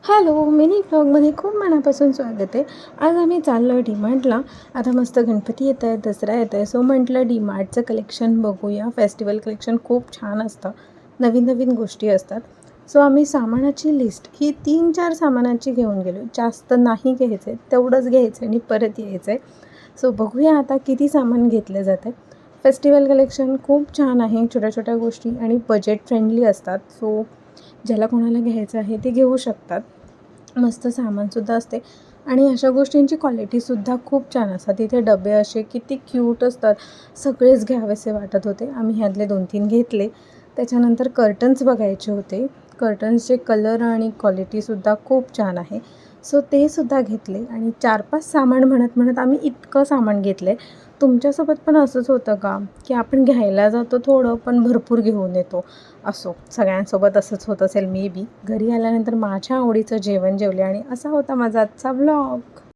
Hello, mini ब्लॉगमध्ये खूप मनापासून स्वागत आहे. आज आम्ही चाललो आहे डी-मार्टला. आता मस्त गणपती येत आहे, दसरा येत आहे, सो म्हटलं डी-मार्टचं कलेक्शन बघूया. फेस्टिवल कलेक्शन खूप छान असतं, नवीन नवीन गोष्टी असतात. सो आम्ही सामानाची लिस्ट ही 3-4 सामानाची घेऊन गेलो. जास्त नाही घ्यायचं आहे, तेवढंच घ्यायचं आहे आणि परत यायचं आहे. सो बघूया आता किती सामान घेतलं जातं आहे. फेस्टिवल कलेक्शन खूप छान आहे, छोट्या छोट्या गोष्टी आणि बजेट फ्रेंडली असतात. सो ज्याला कोणाला घ्यायचं आहे ते घेऊ शकतात. मस्त सामानसुद्धा असते आणि अशा गोष्टींची क्वालिटीसुद्धा खूप छान असतात. तिथे डबे असे किती क्यूट असतात, सगळेच घ्यावेसे वाटत होते. आम्ही ह्यातले 2-3 घेतले. त्याच्यानंतर कर्टन्स बघायचे होते. कर्टन्सचे कलर आणि क्वालिटीसुद्धा खूप छान आहे. सो ते सुद्धा घेतले आणि 4-5 सामान म्हणत म्हणत आम्ही इतकं सामान घेतलं आहे. तुमच्यासोबत पण असंच होतं का, की आपण घ्यायला जातो थोडं पण भरपूर घेऊन येतो? असो, सगळ्यांसोबत असंच होत असेल मे बी. घरी आल्यानंतर माझ्या आवडीचं जेवण जेवले आणि असा होता माझा आजचा व्लॉग.